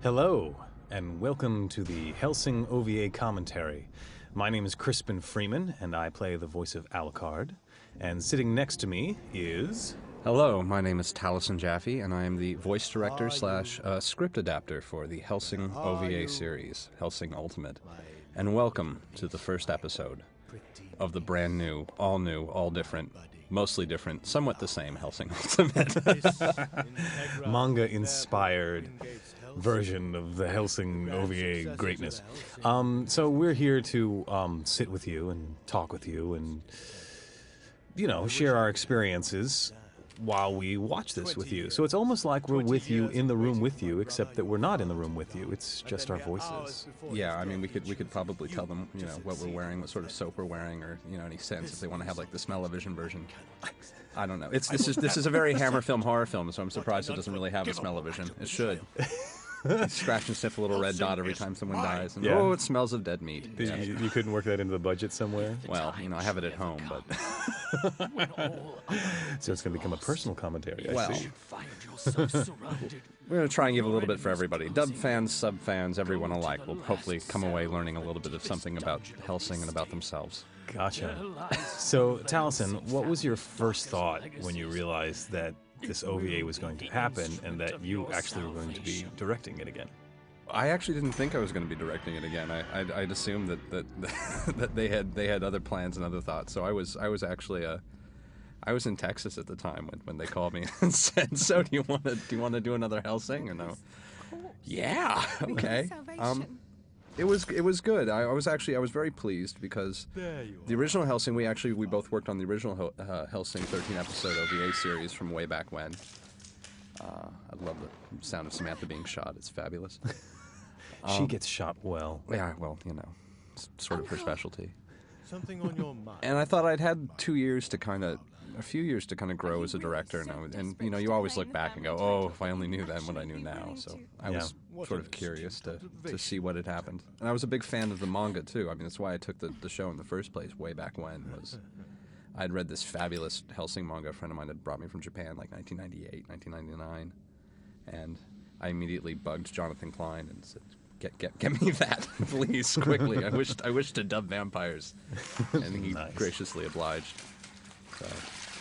Hello, and welcome to the Hellsing OVA commentary. My name is Crispin Freeman, and I play the voice of Alucard. And sitting next to me is... Hello, my name is Taliesin Jaffe, and I am the voice director slash script adapter for the Hellsing OVA series, Hellsing Ultimate. And welcome to the first episode of the brand new, all different, mostly different, somewhat the same Hellsing Ultimate. Manga-inspired version of the Hellsing OVA greatness. So we're here to sit with you and talk with you and, share our experiences while we watch this with you. So it's almost like we're with you, in the room with you, except that we're not in the room with you. It's just our voices. Yeah, I mean, we could probably tell them, what we're wearing, what sort of soap we're wearing, or, any scents, if they want to have, like, the smell-o-vision version. I don't know. This is a very Hammer film horror film, so I'm surprised it doesn't really have a smell-o-vision. It should. You scratch and sniff a little red dot every time someone dies, and oh, it smells of dead meat. Yeah. You couldn't work that into the budget somewhere? Well, I have it at home, but... So it's going to become a personal commentary, I see. We're going to try and give a little bit for everybody. Dub fans, sub fans, everyone alike will hopefully come away learning a little bit of something about Hellsing and about themselves. Gotcha. So, Taliesin, what was your first thought when you realized that this OVA was going to happen and that you actually were going to be directing it again? I actually didn't think I was going to be directing it again. I'd assumed that they had other plans and other thoughts. So I was actually I was in Texas at the time when they called me and said, "So do you want to do another Hellsing or no?" Yeah. Okay. It was good. I was very pleased because the original Hellsing, we both worked on the original Hellsing 13-episode OVA series from way back when. I love the sound of Samantha being shot. It's fabulous. She gets shot well. Yeah, well, it's sort of her specialty. Something on your mind. And I thought I'd had a few years to kind of grow as a director, and you always look back and go, oh, if I only knew then what I knew now. So I was sort of curious to see what had happened. And I was a big fan of the manga too. I mean, that's why I took the show in the first place way back when. I'd read this fabulous Hellsing manga a friend of mine had brought me from Japan, like 1998, 1999, and I immediately bugged Jonathan Klein and said, Get me that, please, quickly. I wish to dub vampires, and he graciously obliged. So,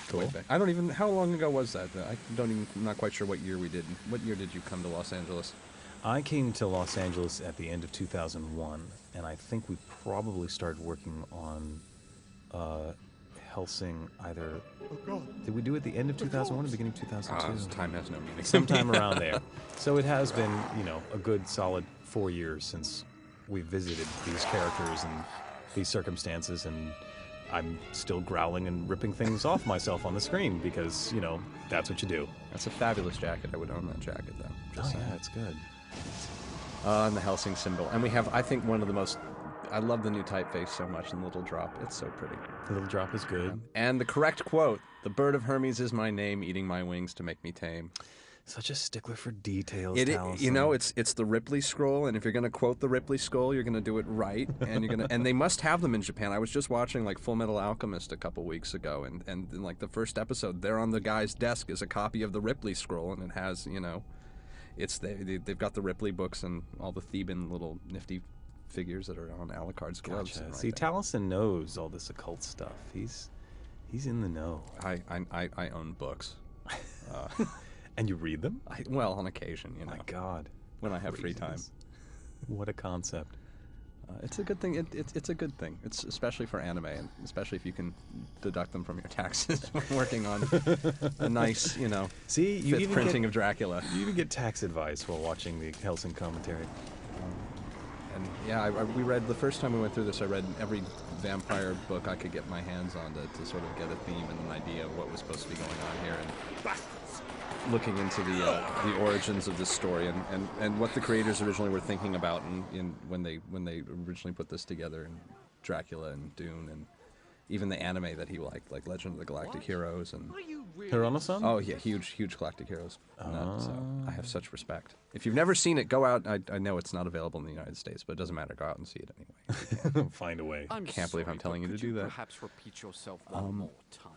cool. I don't even. How long ago was that? I'm not quite sure what year we did. What year did you come to Los Angeles? I came to Los Angeles at the end of 2001, and I think we probably started working on Hellsing either. Did we do it at the end of 2001 or beginning of 2002? Time has no meaning. Sometime around there. So it has been, a good solid 4 years since we visited these characters and these circumstances, and I'm still growling and ripping things off myself on the screen because, that's what you do. That's a fabulous jacket. I would own that jacket, though. Yeah, it's good. And the Hellsing symbol. And we have, I think, one of the most... I love the new typeface so much, and the little drop. It's so pretty. The little drop is good. And the correct quote, "The bird of Hermes is my name, eating my wings to make me tame." Such a stickler for details, Taliesin. It's the Ripley scroll, and if you're going to quote the Ripley scroll, you're going to do it right, and and they must have them in Japan. I was just watching like Full Metal Alchemist a couple weeks ago, and in like the first episode, there on the guy's desk is a copy of the Ripley scroll, and it has they've got the Ripley books and all the Theban little nifty figures that are on Alucard's gloves. Gotcha. Right. See, Taliesin knows all this occult stuff. He's in the know. I own books. And you read them? Well, on occasion, My God. when I have free time. What a concept. It's a good thing. It's a good thing. It's especially for anime, and especially if you can deduct them from your taxes when working on a nice, See, you fifth even printing of Dracula. You even get tax advice while watching the Hellsing commentary. And yeah, we read, the first time we went through this, I read every vampire book I could get my hands on to sort of get a theme and an idea of what was supposed to be going on here, and looking into the origins of this story and what the creators originally were thinking about when they originally put this together, and Dracula and Dune and even the anime that he liked, like Legend of the Galactic Heroes and Hirono-san? Oh yeah, huge Galactic Heroes. So I have such respect. If you've never seen it, go out. I know it's not available in the United States, but it doesn't matter. Go out and see it anyway. Find a way. Can't believe I'm telling you to do that. Perhaps repeat yourself one more time.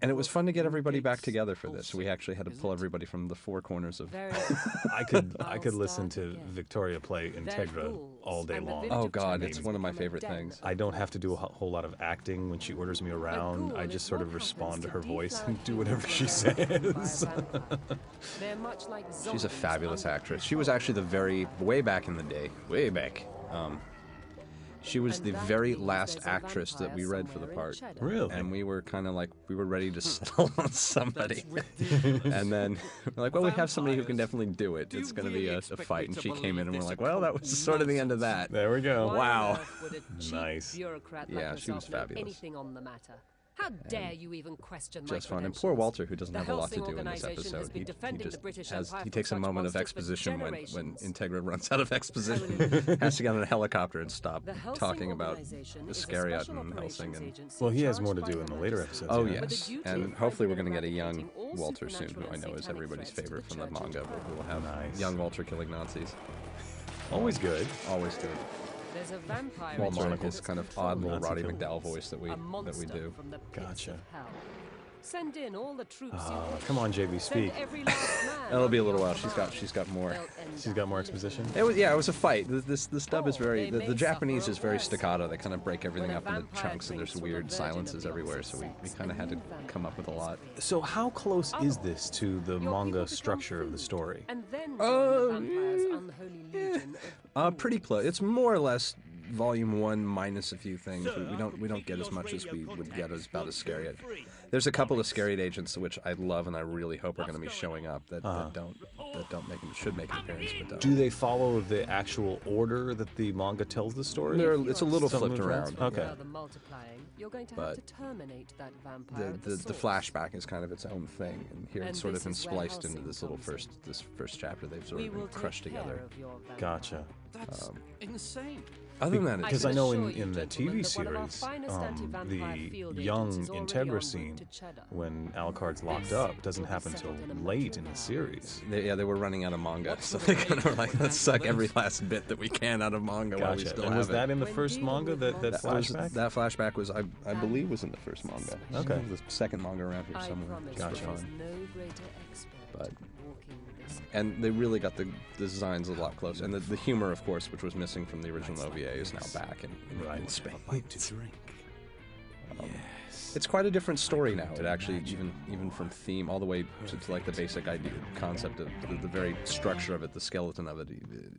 And it was fun to get everybody back together for this. We actually had to pull everybody from the four corners of... I could listen to Victoria play Integra all day long. Oh God, it's one of my favorite things. I don't have to do a whole lot of acting when she orders me around. I just sort of respond to her voice and do whatever she says. She's a fabulous actress. She was actually way back in the day, way back. She was the very last actress that we read for the part. Really? And we were kind of like, we were ready to settle on somebody. And then we're like, well, we have somebody who can definitely do it. It's going to be a fight. And she came in and we're like, well, that was sort of the end of that. There we go. Wow. Nice. Yeah, she was fabulous. How dare you even question Just my fun. And poor Walter, who doesn't have a lot to do in this episode, he takes a moment of exposition when Integra runs out of exposition, has to get on a helicopter and stop talking about Iscariot and Hellsing. And well, he has more to do in the later episodes. oh yes, and hopefully we're going to get a young Walter soon, who I know is everybody's favorite from the manga, but we will have young Walter killing Nazis. Always good. Always good. There's a vampire Walter with this kind of odd little Roddy McDowell voice that we do. Gotcha. Send in all the troops Come on, JB, speak. It'll be a little while. She's got more. She's got more exposition. It was a fight. This dub is very the Japanese is very staccato. They kind of break everything up into chunks, and there's weird silences everywhere. So we kind of had to come up with a lot. So how close is this to the manga structure of the story? Pretty close. It's more or less Volume 1 minus a few things. We don't get as much as we would get about Iscariot. There's a couple of Iscariot agents which I love and I really hope are going to be showing up that should make an appearance but don't. Do they follow the actual order that the manga tells the story? It's a little flipped around. Okay. But the flashback is kind of its own thing, and here it's sort of been spliced into this first chapter. They've sort of been crushed together. Gotcha. That's insane. Other than that, because I know in the TV series, the young Integra scene when Alucard's locked up doesn't happen until late in the series. They were running out of manga, so they kind of were like, let's suck every last bit that we can out of manga while we still have it. Was that in the first manga, that flashback? That flashback was, I believe, was in the first manga. Okay. The second manga around here somewhere. Gotcha. But... And they really got the designs a lot closer. And the humor, of course, which was missing from the original OVA, is now back in Spain. It's quite a different story now. It actually, even from theme all the way to like the basic idea, concept of the very structure of it, the skeleton of it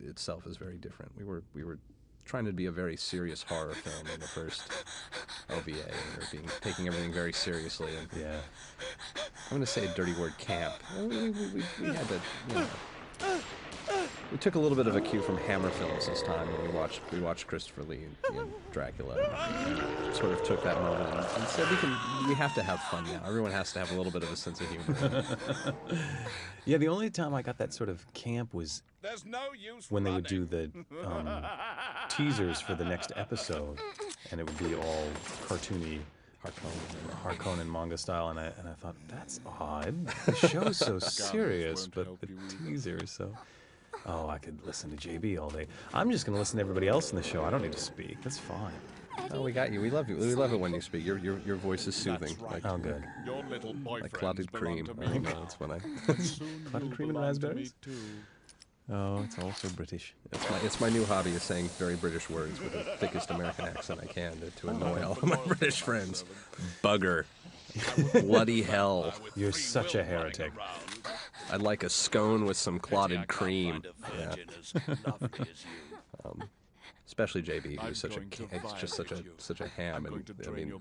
itself is very different. We were trying to be a very serious horror film in the first OVA, and we were taking everything very seriously. And yeah, I'm going to say a dirty word, camp. We had to, we took a little bit of a cue from Hammer films this time when we watched Christopher Lee in Dracula, and sort of took that moment and said we have to have fun now. Everyone has to have a little bit of a sense of humor. Yeah, the only time I got that sort of camp was when they would do the teasers for the next episode, and it would be all cartoony Harkonnen manga style, and I thought, that's odd. The show's so serious, but the teasers so... Oh, I could listen to JB all day. I'm just going to listen to everybody else in the show. I don't need to speak. That's fine. Oh, we got you. We love you. We love it when you speak. Your voice is soothing. Right. Oh, good. Your little like clotted cream. I don't know. That's what I... Clotted cream and raspberries? Oh, it's also British. It's my new hobby, is saying very British words with the thickest American accent I can to annoy all of my British friends. Bugger. Bloody hell. You're such a heretic. I'd like a scone with some clotted cream. Yeah. Especially JB, who's such a ham, and I mean,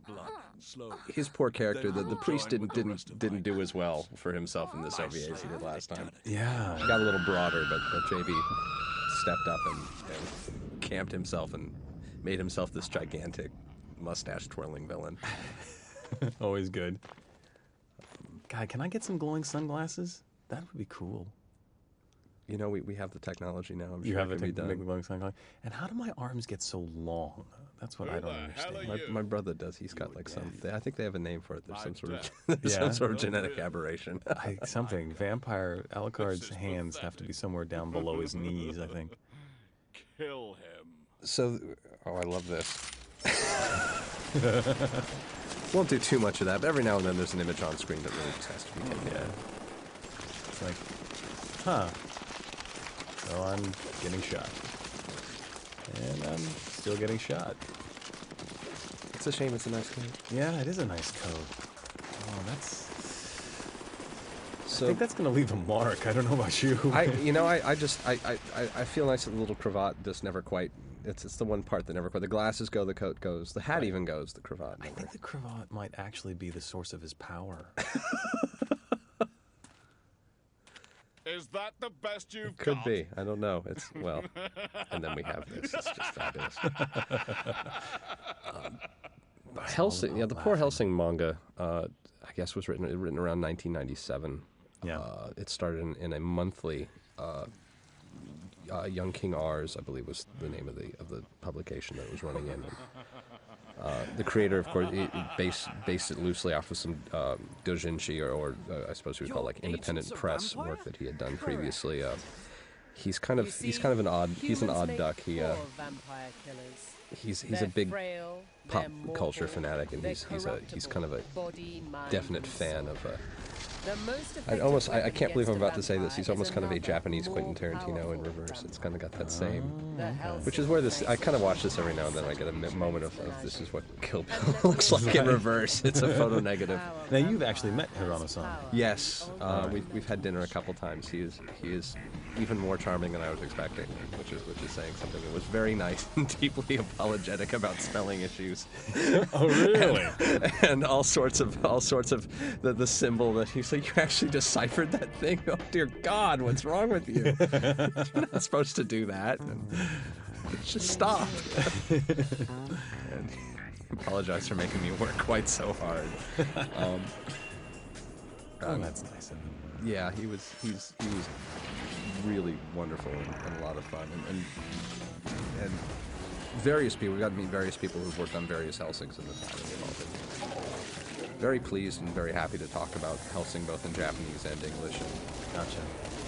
his poor character. The priest didn't do as well for himself in this OVA as he did last time. Yeah, he got a little broader, but JB stepped up and camped himself and made himself this gigantic mustache twirling villain. Always good. God, can I get some glowing sunglasses? That would be cool. You know, we have the technology now. I'm you sure have it the glowing sunglasses. And how do my arms get so long? That's what I don't understand. My brother does. He's got like I think they have a name for it. There's some sort of genetic aberration. Something. Vampire Alucard's hands have to be somewhere down below his knees, I think. Kill him. So, I love this. Won't do too much of that, but every now and then there's an image on screen that really just has to be taken. Yeah. It's like, huh. So I'm getting shot. And I'm still getting shot. It's a shame it's a nice coat. Yeah, it is a nice coat. Oh, that's... So I think that's going to leave a mark. I don't know about you. I feel nice that the little cravat just never quite. It's the one part that never quite. The glasses go, the coat goes, the hat even goes, the cravat I never. think the cravat might actually be the source of his power. Is that the best you've Could got? be. I don't know. It's well, and then we have this. It's just fabulous. Hellsing, yeah, the poor Hellsing manga, I guess was written around 1997. Yeah. It started in a monthly. Young King R's, I believe, was the name of the publication that it was running in. The creator, of course, based it loosely off of some doujinshi or I suppose we would call it like independent press work that he had done previously. He's kind of an odd duck. He's a big pop culture fanatic, and he's kind of a definite fan of. I can't believe I'm about to say this. He's almost kind of a Japanese Quentin Tarantino in reverse. It's kind of got that same, which is where I kind of watch this every now and then. I get a moment of this is what Kill Bill looks like in reverse. It's a photo negative. Now, you've actually met Hirano-san. Yes, we've had dinner a couple times. He is even more charming than I was expecting, which is saying something. That was very nice and deeply apologetic about spelling issues. Oh, really? and all sorts of the symbol that he's like, you actually deciphered that thing? Oh dear God, what's wrong with you? You're not supposed to do that. And just stop. And apologize for making me work quite so hard. Oh, that's nice of him. Yeah, he was really wonderful and a lot of fun and various people. We got to meet various people who've worked on various Hellsings in the time. And they've all been very pleased and very happy to talk about Hellsing both in Japanese and English. Gotcha.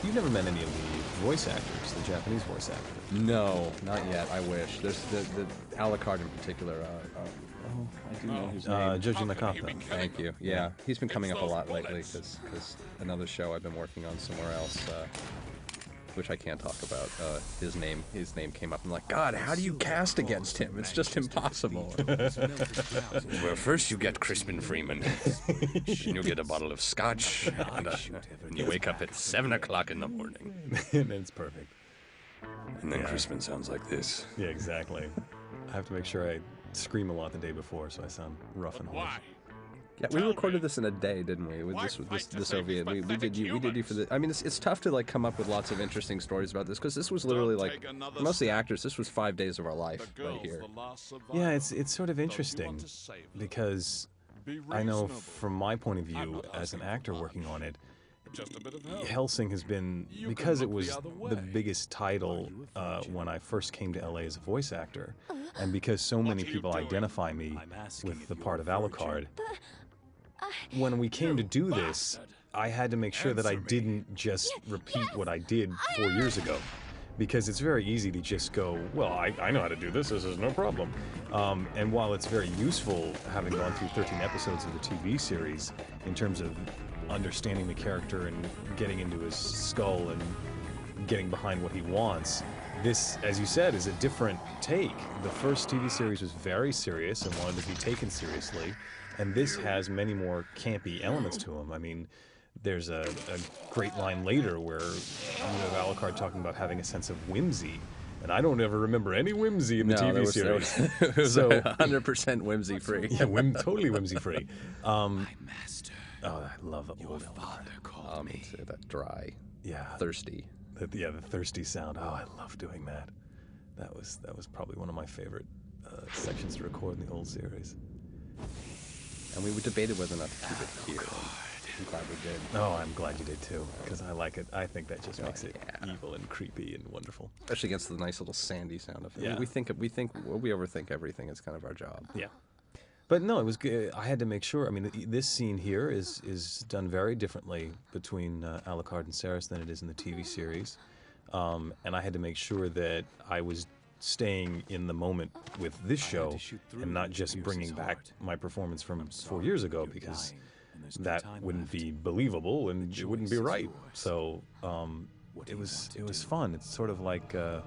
You've never met any of the voice actors, the Japanese voice actors? No, not yet. I wish. There's the Alucard in particular. I do know his name. Joji Nakata. Thank you. Yeah, he's been coming up a lot lately because another show I've been working on somewhere else, which I can't talk about. His name came up. I'm like, God, how do you cast against him? It's just impossible. Well, first you get Crispin Freeman, then you get a bottle of scotch, and you wake up at 7 o'clock in the morning. And it's perfect. And then Crispin sounds like this. Yeah, exactly. I have to make sure I scream a lot the day before, so I sound rough and harsh. Yeah, we recorded this in a day, didn't we? With this OVA, we did you for the. I mean, it's tough to like come up with lots of interesting stories about this because this was literally like most of the actors. This was 5 days of our life right here. Yeah, it's sort of interesting because I know from my point of view as an actor working on it, Hellsing has been, because it was the biggest title when I first came to LA as a voice actor, and because so many people identify me with the part of Alucard, when we came to do this, I had to make sure that I didn't just repeat what I did 4 years ago. Because it's very easy to just go, well, I know how to do this is no problem. And while it's very useful, having gone through 13 episodes of the TV series, in terms of understanding the character and getting into his skull and getting behind what he wants, this, as you said, is a different take. The first TV series was very serious and wanted to be taken seriously, and this has many more campy elements to him. I mean, there's a great line later where you have Alucard talking about having a sense of whimsy, and I don't ever remember any whimsy in the TV series. It was So 100% whimsy free. Yeah, totally whimsy free. My master. Oh, I love your father called me. That dry, thirsty. The thirsty sound. Oh, I love doing that. That was probably one of my favorite sections to record in the old series. And we debated whether or not to keep it here. I'm glad we did. Oh, I'm glad you did too, because I like it. I think that just makes it evil and creepy and wonderful. Especially against the nice little sandy sound of it. Yeah. We overthink everything. It's kind of our job. Yeah. But no, it was good. I had to make sure. I mean, this scene here is done very differently between Alucard and Ceres than it is in the TV series, and I had to make sure that I was staying in the moment with this show and not just bringing back my performance from 4 years ago, because that wouldn't be believable and it wouldn't be right. So it was fun. It's sort of like I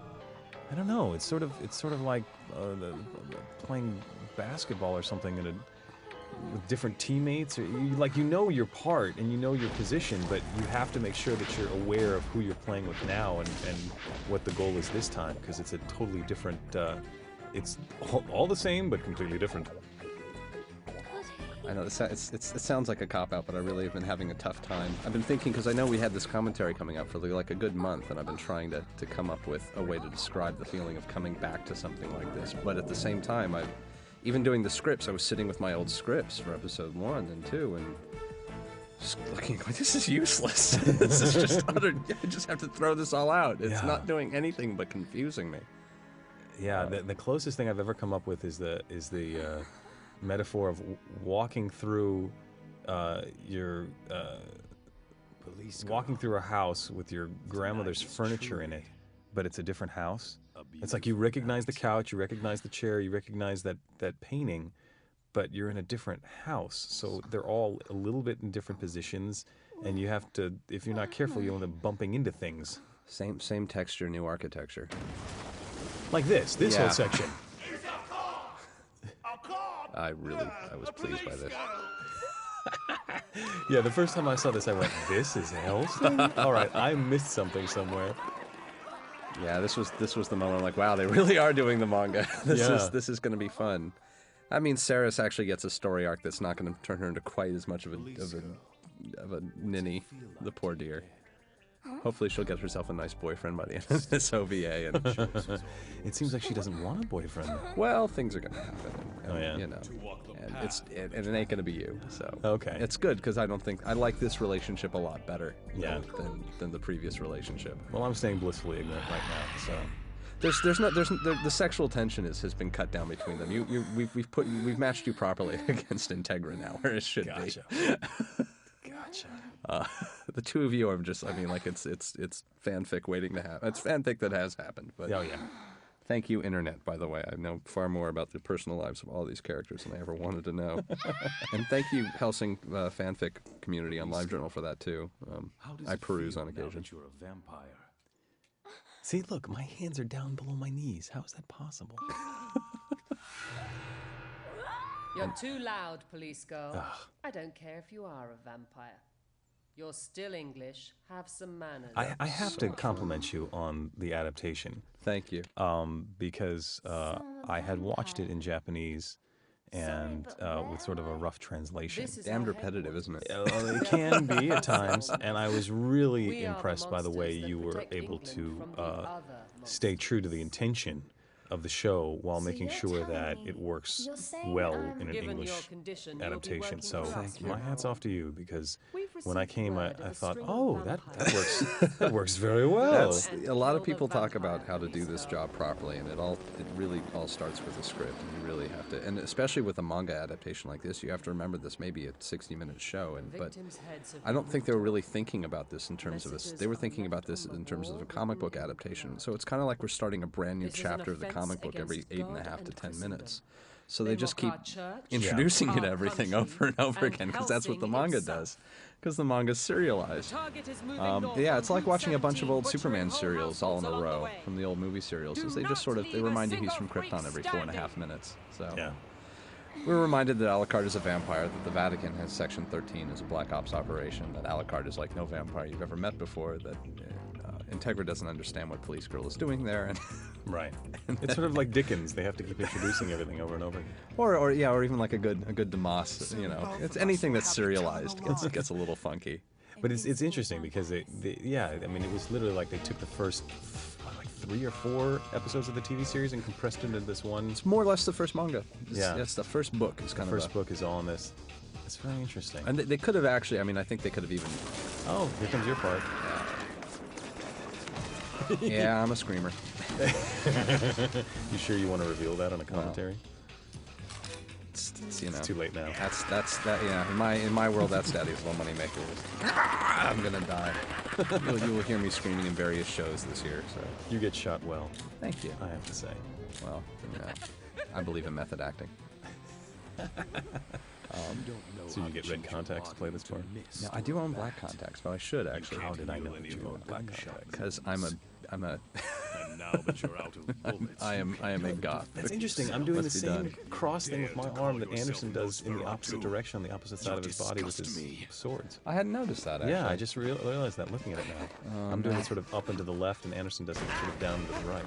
don't know. It's sort of like playing basketball or something with different teammates. Or you know your part and you know your position, but you have to make sure that you're aware of who you're playing with now and what the goal is this time, because it's a totally different. It's all the same but completely different. I know it sounds like a cop-out, but I really have been having a tough time. I've been thinking, because I know we had this commentary coming up for like a good month, and I've been trying to come up with a way to describe the feeling of coming back to something like this. But at the same time, even doing the scripts, I was sitting with my old scripts for episode 1 and 2, and just looking like, this is useless. This is just utter. I just have to throw this all out. It's not doing anything but confusing me. Yeah, the closest thing I've ever come up with is the metaphor of walking through walking through a house with your grandmother's furniture in it, but it's a different house. It's like you recognize the couch, you recognize the chair, you recognize that painting, but you're in a different house. So they're all a little bit in different positions, and you have to, if you're not careful, you end up bumping into things. Same texture, new architecture. Like this whole section. I was pleased by this. Yeah, the first time I saw this, I went, "This is Hellsing? All right, I missed something somewhere." Yeah, this was the moment I'm like, wow, they really are doing the manga. This is going to be fun. I mean, Saris actually gets a story arc that's not going to turn her into quite as much of a ninny, the poor dear. Hopefully she'll get herself a nice boyfriend by the end of this OVA. And it seems like she doesn't want a boyfriend. Well, things are going to happen. Oh, yeah. You know, and it ain't going to be you. So okay, it's good, because I like this relationship a lot better. Yeah. Than the previous relationship. Well, I'm staying blissfully ignorant right now. So the sexual tension has been cut down between them. We've matched you properly against Integra now, where it should be. Gotcha. The two of you are just, I mean, like, it's fanfic waiting to happen. It's fanfic that has happened. But oh, yeah. Thank you, Internet, by the way. I know far more about the personal lives of all these characters than I ever wanted to know. And thank you, Hellsing fanfic community on LiveJournal, for that, too. I peruse on occasion. You're a vampire. See, look, my hands are down below my knees. How is that possible? You're too loud, police girl. I don't care if you are a vampire. You're still English. Have some manners. I have to compliment you on the adaptation. Thank you. Because I had watched it in Japanese and with sort of a rough translation. Damned repetitive, isn't it? It can be at times, and I was really impressed by the way you were able to stay true to the intention of the show while making sure that it works well in an English adaptation. So my hat's off to you, because when I came, I thought, oh, that works very well. A lot of people talk about how to do this job properly, and it really all starts with a script, and you really have to, and especially with a manga adaptation like this, you have to remember this may be a 60-minute show, but I don't think they were really thinking about this in terms of they were thinking about this in terms of a comic book adaptation. So it's kind of like we're starting a brand new chapter of the comic book every 8.5 to 10 minutes. So they just keep introducing you to everything over and over again, because that's what the manga does, because the manga's serialized. Yeah, it's like watching a bunch of old Superman serials all in a row from the old movie serials. They just they remind you he's from Krypton every 4.5 minutes. So we're reminded that Alucard is a vampire, that the Vatican has Section 13 as a Black Ops operation, that Alucard is like no vampire you've ever met before, that Integra doesn't understand what Police Girl is doing there, and right. It's sort of like Dickens. They have to keep introducing everything over and over again. Or even like a good DeMoss. You know, it's anything that's serialized gets a little funky. But it's interesting because I mean, it was literally like they took the first 3 or 4 episodes of the TV series and compressed it into this one. It's more or less the first manga. It's the first book. It's kind of the first book is all in this. It's very interesting. And they could have actually. I mean, I think they could have even. Oh, here comes your part. Yeah, I'm a screamer. You sure you want to reveal that on a commentary? It's you know, it's too late now. That's yeah. In my world, that's Daddy's little money maker. I'm gonna die. You will hear me screaming in various shows this year. So You get shot well, thank you. I have to say. Well, yeah, I believe in method acting. So you get red contacts to play this part? Now, I do own black contacts, but I should actually. How did I know that you owned black contacts? Because I'm a And now that you're out of bullets, I am a goth. That's interesting. I'm doing the Must be same done. cross thing with my Dare to arm call that Anderson yourself does in the opposite Nosferatu. direction, on the opposite side of his body with his disgust me. swords. I hadn't noticed that. Actually. Yeah, I just realized that looking at it now. I'm doing it sort of up and to the left, and Anderson does it sort of down and to the right.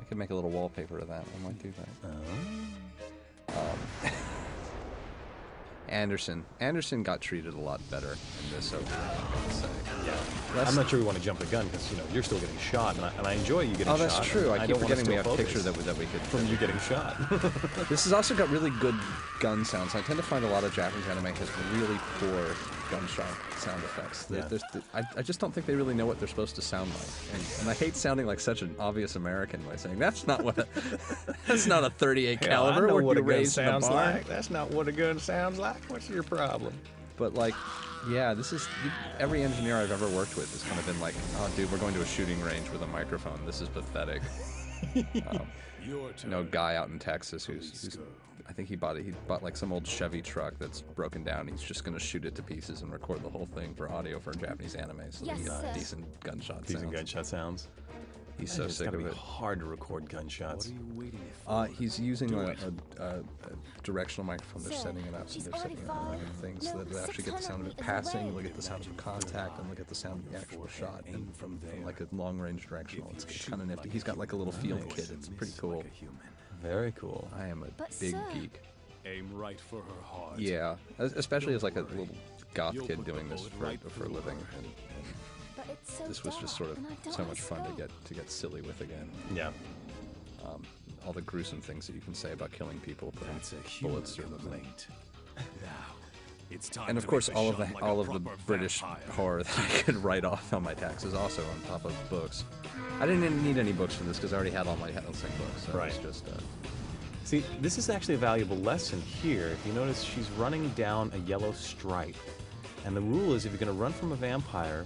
I could make a little wallpaper of that. I might do that. Anderson got treated a lot better in this opening, I gotta say. Yeah. I'm not sure we want to jump the gun because you're still getting shot, and I enjoy you getting shot. Oh, that's true. I keep don't wanna forgetting we have steal pictures focus that we could. from you getting shot. This has also got really good gun sounds. I tend to find a lot of Japanese anime has really poor gunshot sound effects. I just don't think they really know what they're supposed to sound like. And I hate sounding like such an obvious American by saying that's not what that's not a 38 caliber. I know What what you a gun raised in a sounds bar. like. That's not what a gun sounds like. What's your problem? But like, yeah, this is every engineer I've ever worked with has kind of been like, oh, dude, we're going to a shooting range with a microphone. This is pathetic. your turn. No guy out in Texas who's I think he bought like some old Chevy truck that's broken down. He's just gonna shoot it to pieces and record the whole thing for audio for Japanese anime, so Yes, he gets sir. decent gunshot Decent sounds. gunshot sounds. He's so It's sick gotta of be it. hard to record gunshots. He's using a directional microphone. They're Sir, setting it up. she's They're setting it up already and things far. so that No, they actually get the sound of it 600 passing, meters look at the sound of contact, and look at the sound of the actual shot and from like a long-range directional. It's kind of nifty. He's got like a little field kit. It's pretty cool. Very cool. I am a But big sir- geek. Aim right for her heart. Yeah, especially as like a little goth kid doing this for a living. And But it's so this was just sort of dark, and I don't so wanna much fun stop. to get silly with again. Yeah. All the gruesome things that you can say about killing people, putting That's a human bullets through them. complaint. Now, it's time And of to course, make all the of the shot like all a of the proper British vampire. horror that I could write off on my taxes, also on top of books. I didn't need any books for this because I already had all my Hellsing books. So Right. It's just See, this is actually a valuable lesson here. If you notice, she's running down a yellow stripe. And the rule is if you're going to run from a vampire,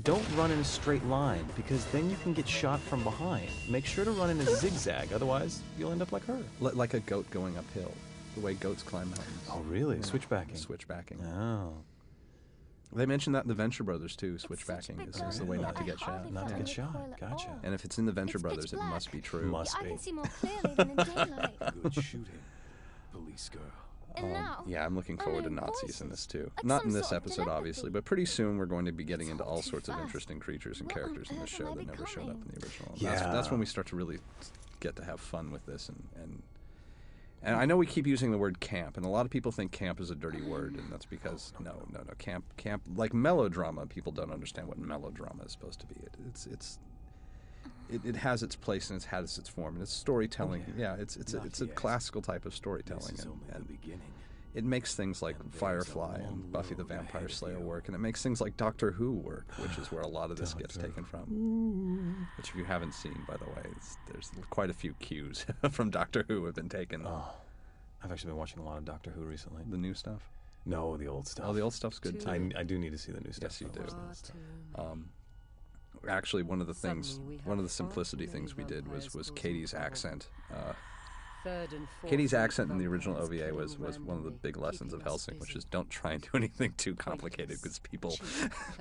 don't run in a straight line, because then you can get shot from behind. Make sure to run in a zigzag, otherwise you'll end up like her. like a goat going uphill, the way goats climb mountains. Oh, really? Switchbacking. Switchbacking. Oh. They mentioned that in the Venture Brothers too. Switchbacking is the way not to get shot. Not to get shot. Gotcha. And if it's in the Venture It's pitch Brothers, it black. must be true. Must I be. can see more clearly than in daylight. Good shooting, police girl. And now, Yeah, I'm looking I forward to mean, Nazis in voices. this too. Like Not some in this sort of episode, obviously, telepathy. but pretty soon we're going to be getting into all all too sorts of fast. interesting creatures and What on characters in this earth show am I that never showed up in the original. And Yeah. That's when we start to really get to have fun with this. And I know we keep using the word camp, and a lot of people think camp is a dirty word, and that's because no, camp like melodrama. People don't understand what melodrama is supposed to be. It has its place and it has its form, and it's storytelling. Yeah, it's a classical type of storytelling, and beginning. it makes things like Firefly and Buffy the Vampire Slayer work, and it makes things like Doctor Who work, which is where a lot of this gets taken from. Which, if you haven't seen, by the way, there's quite a few cues from Doctor Who have been taken. I've actually been watching a lot of Doctor Who recently. The new stuff. No, the old stuff. Oh, the old stuff's good too. I do need to see the new stuff. Yes, you do. Far too many. Actually, one of the things, Suddenly we one of have the simplicity far too things we many did was vampires Katie's causing accent. Third and fourth Katie's rate accent in the original vampires OVA kill was one of the randomly, big lessons of keeping us Hellsing, which busy. is don't try and do anything too complicated because Pointless,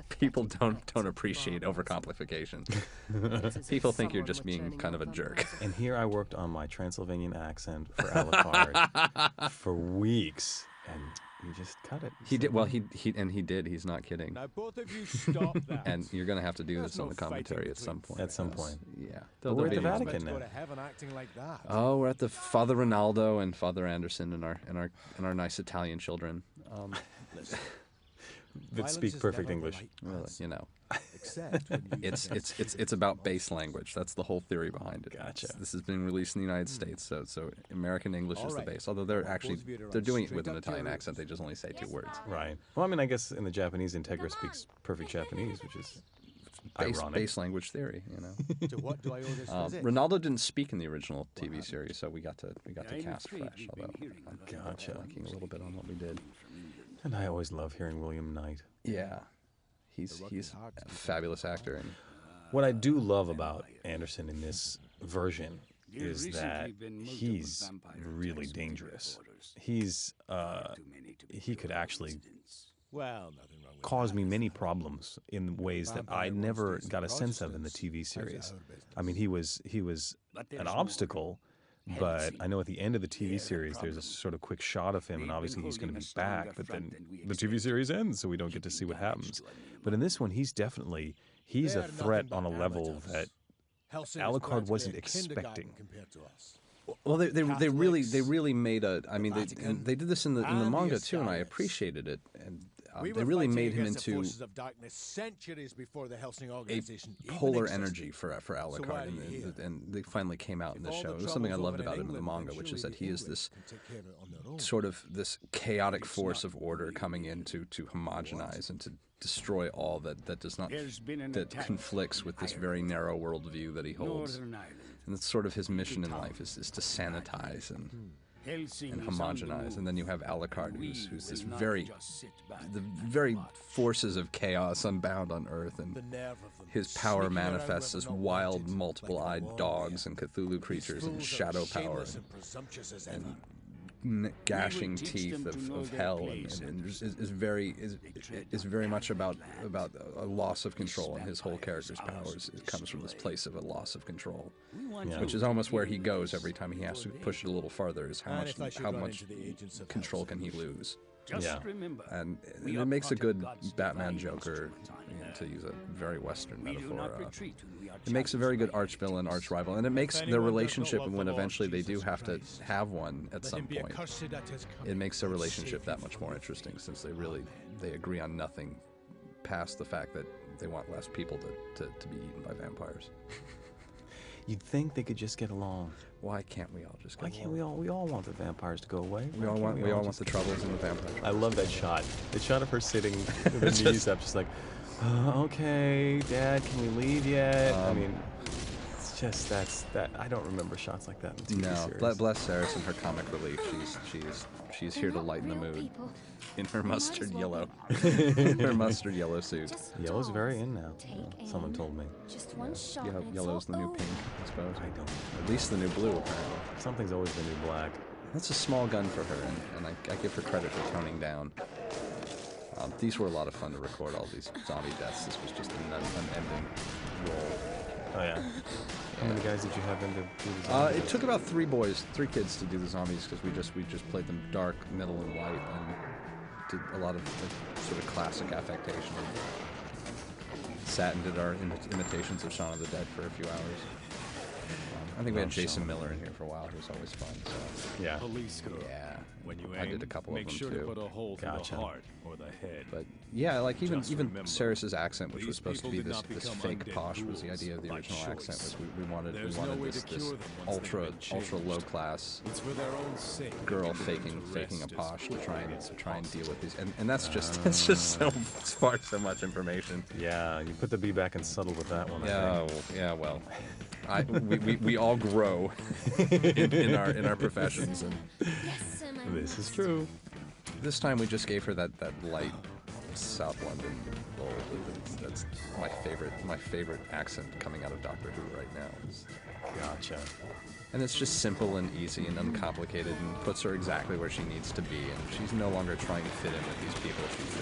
people cheap, don't pathetic appreciate barbers. overcomplication. It's as if People think you're someone just were being turning kind of a out jerk. vampires. And here I worked on my Transylvanian accent for Alucard for weeks, and you just cut it. He did well. He did. He's not kidding. Now both of you stop that. And you're going to have to do There's this on no the commentary fighting at some point. At some yes. point. Yeah. But we're at the There'll be- Vatican Let's now. go to heaven acting like that. Oh, we're at the Father Ronaldo and Father Anderson and our nice Italian children. That speak perfect English. Well, you know, Except when you it's about base language. That's the whole theory behind it. Gotcha. This is being released in the United States, so American English is the Alright. base. Although they're actually Both of you to they're run doing it straight with an up to your Italian rooms. accent. They just only say two words. Right. Well, I mean, I guess in the Japanese, Integra speaks perfect Japanese, which is ironic. Base language theory, you know. to what do I owe this visit? Ronaldo didn't speak in the original TV series, so we got to cast fresh. Although I'm Gotcha. liking a little bit on what we did. And I always love hearing William Knight. Yeah, he's a fabulous actor. And what I do love about Anderson in this version is that he's really dangerous. He could actually cause me many problems in ways that I never got a sense of in the TV series. I mean, he was an obstacle, but I know at the end of the TV series there's a sort of quick shot of him, and obviously he's going to be back, but then the TV series ends, so we don't get to see what happens. But in this one, he's a threat on a level that Alucard wasn't expecting. Well, they really made a. I mean, they did this in the manga too, and I appreciated it. And they really made him into a polar energy for Alucard, and they finally came out in the show. It was something I loved about him in the manga, which is that he is this sort of this chaotic force of order coming in to homogenize and to destroy all that does not that conflicts with this very narrow worldview that he holds. And that's sort of his mission in life is to sanitize and homogenize. And then you have Alucard, who's this the very forces of chaos unbound on Earth, and his power manifests as wild, multiple-eyed dogs and Cthulhu creatures and shadow power and gashing teeth of hell, and is very much about a loss of control, and his whole character's powers comes from this place of a loss of control, which is almost where he goes every time he has to push it a little farther. Is how much control can he lose? And it makes a good Batman Joker, to use a very Western metaphor. It makes a very good arch villain, arch rival, and it makes their relationship, when eventually they do have to have one at some point, it makes their relationship that much more interesting, since they agree on nothing past the fact that they want less people to be eaten by vampires. You'd think they could just get along. Why can't we all just get along? Why can't we all want the vampires to go away? We all want the troubles in the vampire. I love that shot. The shot of her sitting with her knees up, just like, okay, Dad, can we leave yet? I mean, it's just that. I don't remember shots like that in the TV series. No, bless Sarah and her comic relief. She's here to lighten the mood. In her mustard yellow, suit. Yellow's very in now. Someone told me. Just one shot. Yellow's the new pink, I suppose. I don't. At least the new blue, apparently. Something's always the new black. That's a small gun for her, and I give her credit for toning down. These were a lot of fun to record, all these zombie deaths. This was just an unending roll. Oh yeah. How many guys did you have in to do the zombies? It took about three kids to do the zombies, because we just played them dark, middle, and light, and did a lot of sort of classic affectation. Sat and did our imitations of Shaun of the Dead for a few hours. I think we had Jason Miller in here for a while. He was always fun. So. Yeah. Yeah. When you I did a couple of them sure too. To put a hole through the heart or the head. But yeah, like even Saris's accent, which was supposed to be this fake posh, was the idea of the original accent. Was we wanted this ultra low class girl faking a posh to try and deal with these, and that's just so much information. Yeah, you put the B back in subtle with that one. Yeah, well. We all grow in our professions, and this is true. This time we just gave her that light South London role. That's my favorite accent coming out of Doctor Who right now. Gotcha. And it's just simple and easy and uncomplicated, and puts her exactly where she needs to be. And she's no longer trying to fit in with these people. She's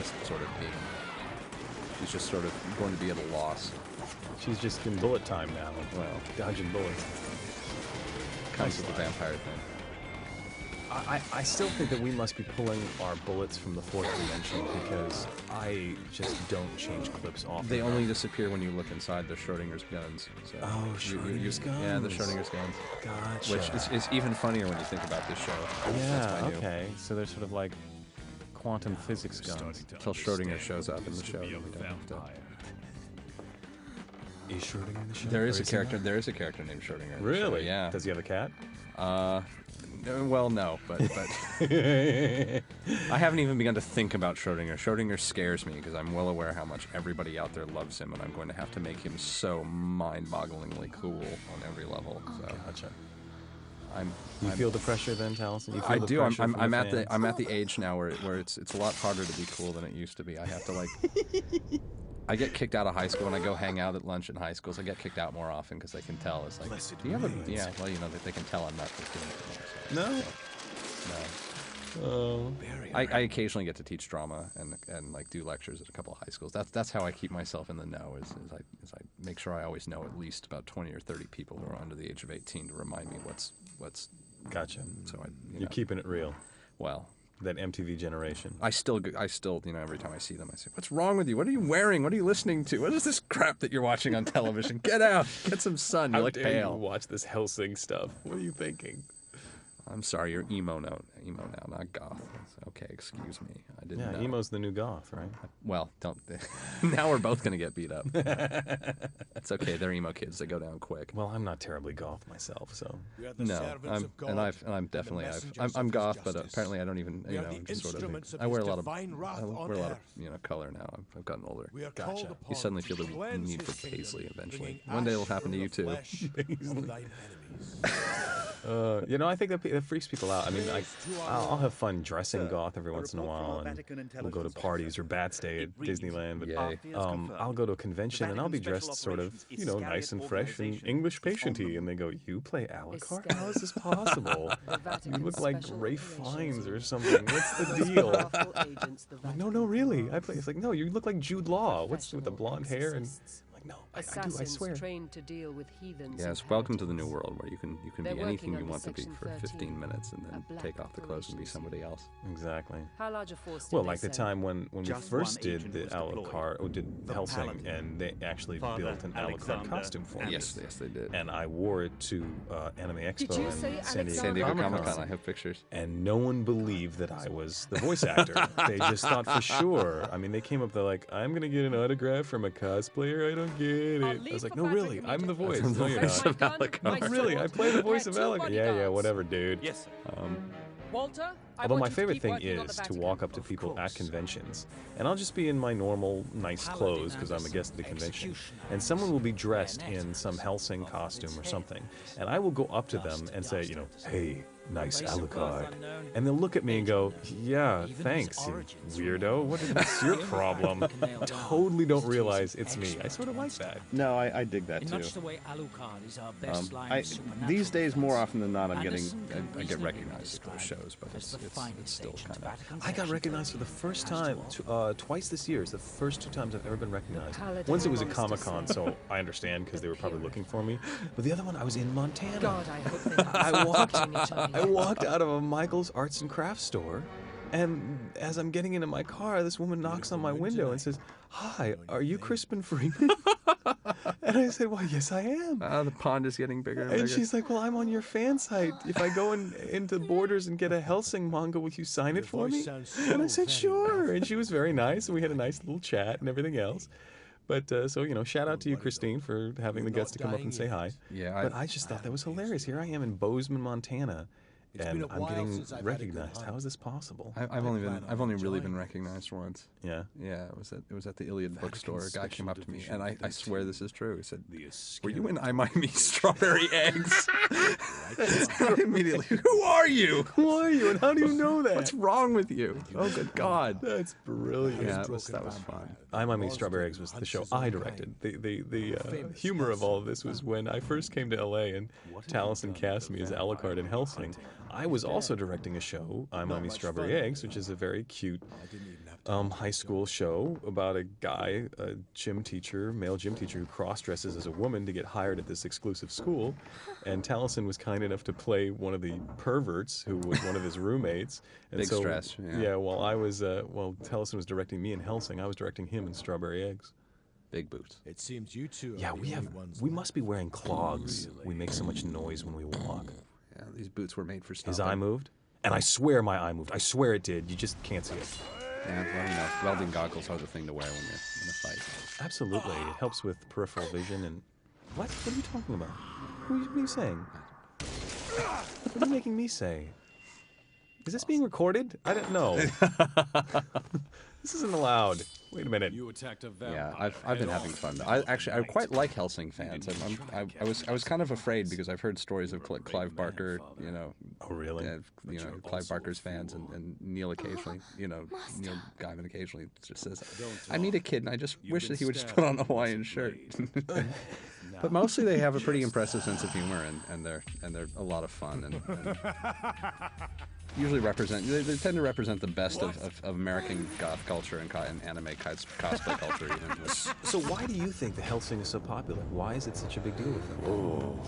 just sort of going to be at a loss. She's just in bullet time now. Well, dodging bullets. Comes with the vampire thing. I still think that we must be pulling our bullets from the fourth dimension, because I just don't change clips often. They only disappear when you look inside the Schrodinger's guns. So Schrodinger's guns. Yeah, the Schrodinger's guns. Gotcha. Which is even funnier when you think about this show. Yeah, okay. So they're sort of like quantum physics guns. Until Schrodinger shows up in the show. We don't have to... Is Schrodinger in the show? There is a character named Schrodinger. Really? Show, yeah. Does he have a cat? Well, no, but I haven't even begun to think about Schrodinger. Schrodinger scares me, because I'm well aware how much everybody out there loves him, and I'm going to have to make him so mind-bogglingly cool on every level. So. Gotcha. You feel the pressure then, Taliesin? I do. I'm at the age now where it's a lot harder to be cool than it used to be. I I get kicked out of high school, and I go hang out at lunch in high schools. I get kicked out more often because they can tell. It's like, do you have a... Yeah, well, you know, they can tell I'm not just doing it anymore. So, no. Oh. I occasionally get to teach drama and like do lectures at a couple of high schools. That's how I keep myself in the know. Is I make sure I always know at least about 20 or 30 people who are under the age of 18 to remind me what's. Gotcha. So you're keeping it real. Well. That MTV generation. I still, you know, every time I see them, I say, "What's wrong with you? What are you wearing? What are you listening to? What is this crap that you're watching on television? Get out, get some sun. You look pale. You watch this Hellsing stuff. What are you thinking?" I'm sorry, you're emo now, not goth. Okay, excuse me. I didn't know. Yeah, emo's the new goth, right? Well, don't. Now we're both gonna get beat up. It's okay. They're emo kids. They go down quick. Well, I'm not terribly goth myself, so. No, I'm definitely I'm goth, but apparently I don't even, you know, I'm just sort of. I wear a lot of you know, color now. I've gotten older. Gotcha. You suddenly feel the need for paisley eventually. One day it'll happen to you too. You know, I think that freaks people out. I mean, I'll have fun dressing goth every once in a while, and we'll go to parties or Bats Day at Disneyland. But, I'll go to a convention and I'll be dressed sort of, you know, nice and fresh and English patient-y, and they go, "You play Alucard? How is this possible? You look like Ray Fiennes or something. What's the deal?" Like, no, really. It's like, no, you look like Jude Law. What's with the blonde hair and... No, I do, I swear. Trained to deal with heathens. Yes, welcome to the new world where you can be anything you want to be for 15 minutes and then take off the clothes and be somebody else. Exactly. How large a force did well, they like the send? time when we first did the Alucard, or did Hellsing, and they actually built an Alucard costume for me. Yes, they did. And I wore it to Anime Expo you in say San San Diego Comic-Con. I have pictures. And no one believed that I was the voice actor. They just thought for sure. I mean, they came up, they're like, "I'm going to get an autograph from a cosplayer. I don't get it." I was like, "No, really, I'm the voice." No, you're not. Really, I play the voice of Alucard. Yeah, whatever, dude. Yes, sir. Walter, Although my favorite thing is to walk up to people at conventions, and I'll just be in my normal, nice clothes because I'm a guest at the convention, and someone will be dressed in some Hellsing costume or something, and I will go up to them and say, you know, "Hey, nice Alucard," and they'll look at me and go, "Yeah, thanks, you weirdo. What's your problem?" Totally don't realize it's me. I sort of like that. No, I dig that too. Much the way Alucard is our best line These days, more often than not, I get recognized at those shows, but it's still kind of. I got recognized for the first time twice this year. It's the first 2 times I've ever been recognized. Once it was at Comic-Con, so I understand because they were probably looking for me. But the other one, I was in Montana. God, I hope they I walked out of a Michael's Arts and Crafts store, and as I'm getting into my car, this woman knocks on my window and says, "Hi, are you Crispin Freeman?" And I said, "Well, yes, I am." The pond is getting bigger and bigger. And she's like, "Well, I'm on your fan site. If I go into Borders and get a Hellsing manga, will you sign it for me?" And I said, "Sure." And she was very nice, and we had a nice little chat and everything else. But, so, you know, shout out to you, Christine, for having the guts to come up and say hi. Yeah, but I just thought that was hilarious. Here I am in Bozeman, Montana, and I'm getting recognized. How is this possible? I've only really been recognized once. Yeah. Yeah, it was at the Iliad bookstore. A guy came up to me, and I swear this is true. He said, "Were you in I Might Me Strawberry Eggs?" I immediately, "Who are you? Who are you, and how do you know that? What's wrong with you?" Oh, good God. That's brilliant. Yeah, that was fun. I Might Me Strawberry Eggs was the show I directed. The humor of all of this was when I first came to LA and Taliesin cast me as Alucard in Hellsing. I was also directing a show, I Might Me Strawberry Eggs, which is a very cute high school show about a guy, a gym teacher, male gym teacher, who cross-dresses as a woman to get hired at this exclusive school. And Taliesin was kind enough to play one of the perverts who was one of his roommates. And Big stress. Yeah, while Taliesin was directing me in Hellsing, I was directing him in Strawberry Eggs. Big boots. It seems you two. Yeah, we must be wearing clogs. We make so much noise when we walk. Yeah, these boots were made for stomping. His eye moved? And I swear my eye moved. I swear it did. You just can't see it. Yeah, well, you know, welding goggles are the thing to wear when you're in a fight. Absolutely. It helps with peripheral vision and... What? What are you talking about? What are you saying? What are you making me say? Is this being recorded? I don't know. This isn't allowed. Wait a minute. You attacked a vampire. Yeah, I've been having fun. I quite like Hellsing fans. I was kind of afraid because I've heard stories of Clive Barker, you know. Oh, really? Clive Barker's fans and Neil occasionally, Neil Gaiman occasionally just says, I meet a kid and I just wish that he would just put on a Hawaiian shirt. But mostly they have a pretty impressive sense of humor and they're a lot of fun and usually they tend to represent the best of American goth culture and anime cosplay culture. Even. So why do you think the Hellsing is so popular? Why is it such a big deal with them? Oh.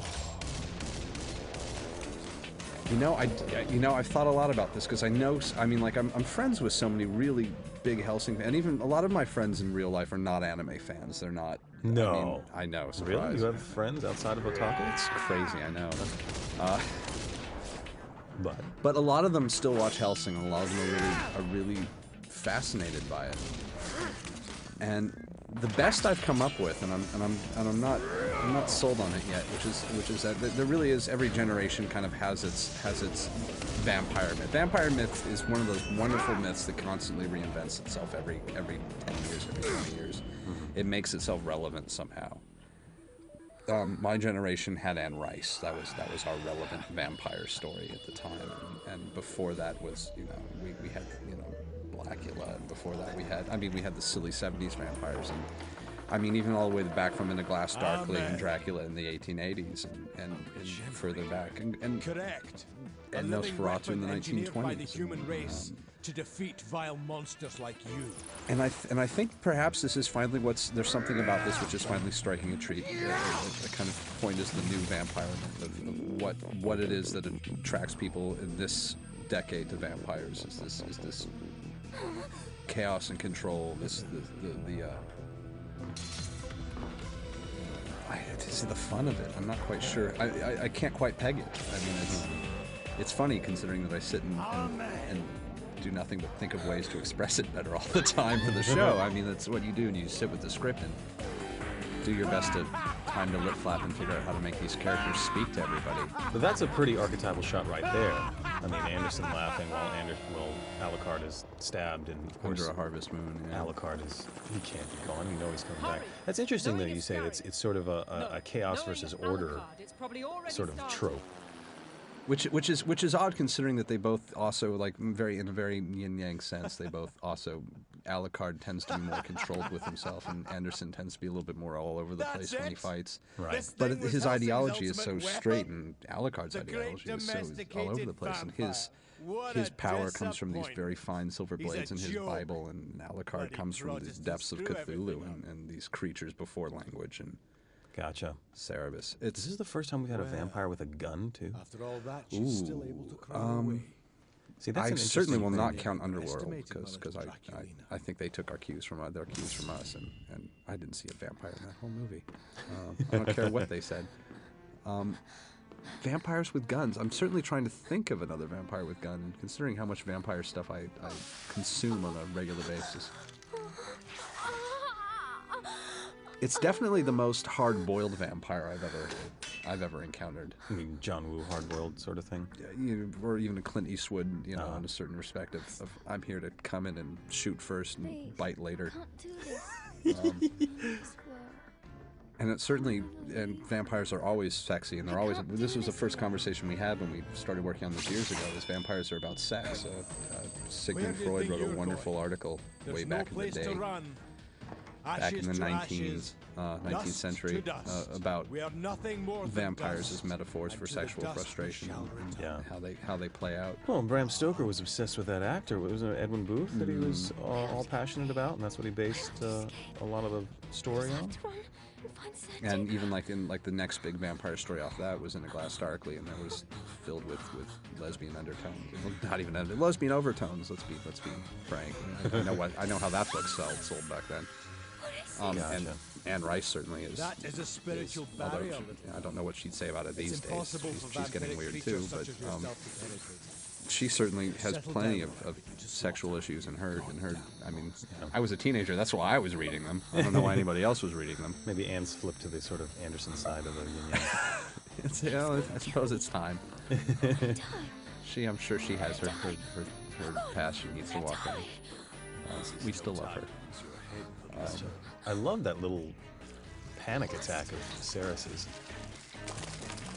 I've thought a lot about this because I'm friends with so many really big Hellsing fans, and even a lot of my friends in real life are not anime fans. They're not. No. I know. Surprise. Really? You have friends outside of otaku? It's crazy. I know. But a lot of them still watch Hellsing, and a lot of them are really fascinated by it. And the best I've come up with, and I'm not sold on it yet, which is that there really is, every generation kind of has its vampire myth. Vampire myth is one of those wonderful myths that constantly reinvents itself every 10 years, every 20 years. It makes itself relevant somehow. My generation had Anne Rice. That was our relevant vampire story at the time, and before that was we had Blackula, and before that we had the silly 70s vampires, and even all the way back from In a Glass Darkly and Dracula in the 1880s and further back and correct. And Nosferatu in the 1920s. Human race to defeat vile monsters like you. And I think perhaps this is finally there's something about this which is finally striking a treat. A kind of point is the new vampire myth of what it is that attracts people in this decade to vampires. Is this chaos and control? To the fun of it. I'm not quite sure. I can't quite peg it. It's funny considering that I sit and do nothing but think of ways to express it better all the time for the show. That's what you do, and you sit with the script and do your best to time to lip flap and figure out how to make these characters speak to everybody. But that's a pretty archetypal shot right there. Anderson laughing while Alucard is stabbed, and of course, Under a Harvest Moon. Yeah. Alucard he can't be gone. You know he's coming back. That's interesting that you say it's sort of a chaos versus order sort of trope. Which is odd considering that they both also in a very yin yang sense. They both also Alucard tends to be more controlled with himself, and Anderson tends to be a little bit more all over the place when he fights. Right. But his ideology is so straight, and Alucard's ideology is so all over the place, and his power comes from these very fine silver blades in his Bible, and Alucard comes from the depths of Cthulhu and these creatures before language and. Gotcha. Cerebus. This is the first time we've had a vampire with a gun, too. After all that, she's still able to crawl away. See, that's I certainly will not thing. count Underworld because I think they took their cues from us, and I didn't see a vampire in that whole movie. I don't care what they said. Vampires with guns. I'm certainly trying to think of another vampire with gun, considering how much vampire stuff I consume on a regular basis. It's definitely the most hard-boiled vampire I've ever encountered. I mean, John Woo, hard-boiled sort of thing? Or even a Clint Eastwood, in a certain respect of I'm here to come in and shoot first and bite later. Can't do this. And it's certainly, vampires are always sexy, and they're always. This was the first conversation we had when we started working on this years ago. Is vampires are about sex. Sigmund Freud wrote a wonderful article way back in the day. Back in the 19th century, about vampires as metaphors for sexual frustration and how they play out. Well, Bram Stoker was obsessed with that actor. Was it Edwin Booth that he was all passionate about, and that's what he based a lot of the story on? And even in the next big vampire story off that was In a Glass Darkly, and that was filled with lesbian undertones. Not even lesbian overtones. Let's be frank. I know how that book sold back then. And Anne Rice certainly is. That is a spiritual barrier. I don't know what she'd say about it these days. She's getting weird too, but she certainly has plenty of sexual issues in her. I was a teenager. That's why I was reading them. I don't know why anybody else was reading them. Maybe Anne's flipped to the sort of Anderson side of the yin yang. I suppose it's time. I'm sure she has her path she needs to walk in. We still love her. I love that little panic attack of Ceres's.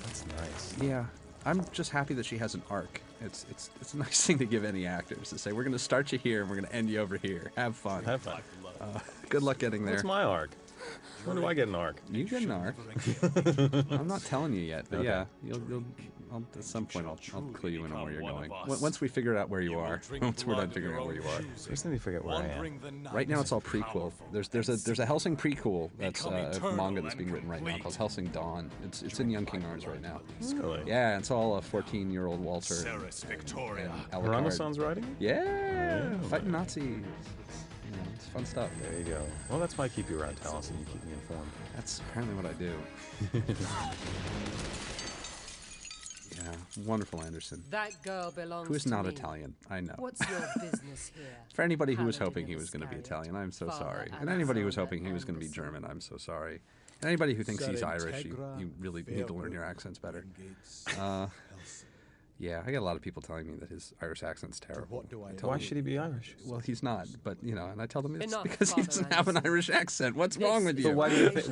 That's nice. Yeah, I'm just happy that she has an arc. It's a nice thing to give any actors, to say, we're going to start you here and we're going to end you over here. Have fun. Have fun. Good luck getting there. What's my arc? When do I get an arc? You get an arc. I'm not telling you yet, but Okay. yeah, at some point I'll clue you in on where you're going. Once we figure out where you are, once we're done figuring out where you are. First, let me figure out where I am. Right now it's all prequel. There's a Hellsing prequel that's a manga that's being written right now called Hellsing Dawn. It's in Young King Arms right now. Really? Yeah, it's all a 14-year-old Walter and Alucard. Renaissance writing? Yeah, fighting Nazis. You know, it's fun stuff. There you go. Well, that's why I keep you around, Taliesin. You keep me informed. That's apparently what I do. Yeah, wonderful Anderson. That girl belongs Who is to not me. Italian, I know. What's your business here? For anybody who was Paladin hoping of he was going to be Iscariot, Italian, I'm so Father sorry. And anybody who was Alexander hoping he was going to be Anderson. German, I'm so sorry. And anybody who thinks he's Irish, you really need to learn your accents better. Yeah, I get a lot of people telling me that his Irish accent's terrible. Why should he be Irish? Well, he's not, but, you know, and I tell them it's Enough, because he Father doesn't have an Anderson. Irish accent. What's wrong with This you? But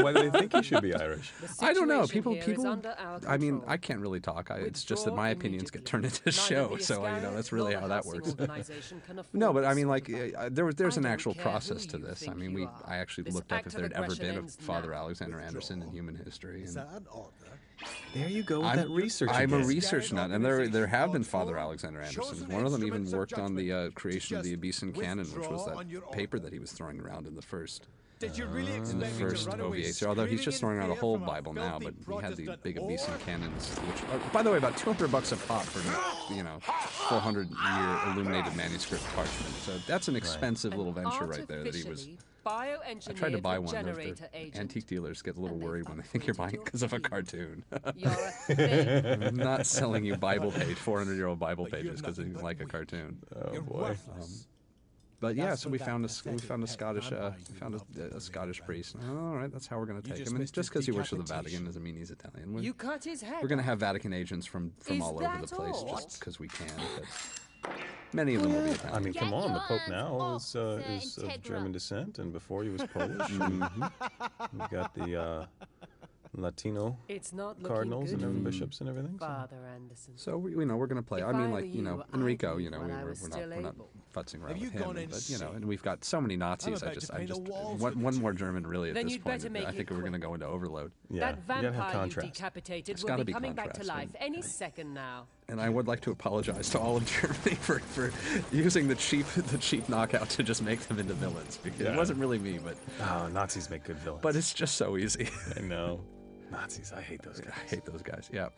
why do they think he should be Irish? The I don't know. situation People. here is under our I mean, control. I can't really talk. It's just that Withdraw my opinions get turned into immediately. show. Neither the So you know, Iscariot that's really nor how the that Hellsing works. organization can afford No, but this I mean, sort like, of battle. there's an I don't actual care process who to you this. I think mean, you are. I actually This looked up act if of there had ever aggression been a ends Father now. Alexander Anderson in human history. And There you go with that research I'm a again. research nut, and there have been Father Alexander Andersons. One of them even worked on the creation of the Abyssinian canon, which was that paper that he was throwing around in the first. In the first OVA series, although he's just throwing around a whole Bible now, but he had the big Abyssinian canons, which, by the way, about $200 a pop for 400-year illuminated manuscript parchment. So that's an expensive little venture right there that he was. I tried to buy one. The antique dealers get a little worried when they think you're buying it because of a cartoon. You're a thing. I'm not selling you Bible page, 400-year-old Bible pages because you like a cartoon. Oh boy. But yeah, so we found a Scottish a Scottish priest. All right, that's how we're going to take him. And just because he works for the Vatican doesn't mean he's Italian. You cut his head. We're going to have Vatican agents from Is all over the that place all? just because we can. But many of them will be Italian. I mean, come Get on. The your Pope hands now off is the of Integra. German descent, and before he was Polish. And we've got the Latino It's not looking cardinals good and for bishops and everything. So. Father Anderson. So we're going to play. If I mean, I like were you, Enrico. I'd You know, leave when I we're was not still futzing around Have you with him. gone But insane? and we've got so many Nazis. about to paint the walls one with more German really at Then this you'd point. better make I it think we're going to quick. go into overload. Yeah, That you gotta have vampire you contrast. decapitated It's will gotta be be coming back to contrast, life any second now. And I would like to apologize to all of Germany for using the cheap knockout to just make them into villains, because it Yeah. wasn't really me, but Oh, Nazis make good villains. it's just so easy. I know. Nazis, I hate those guys. I hate those guys. Yeah.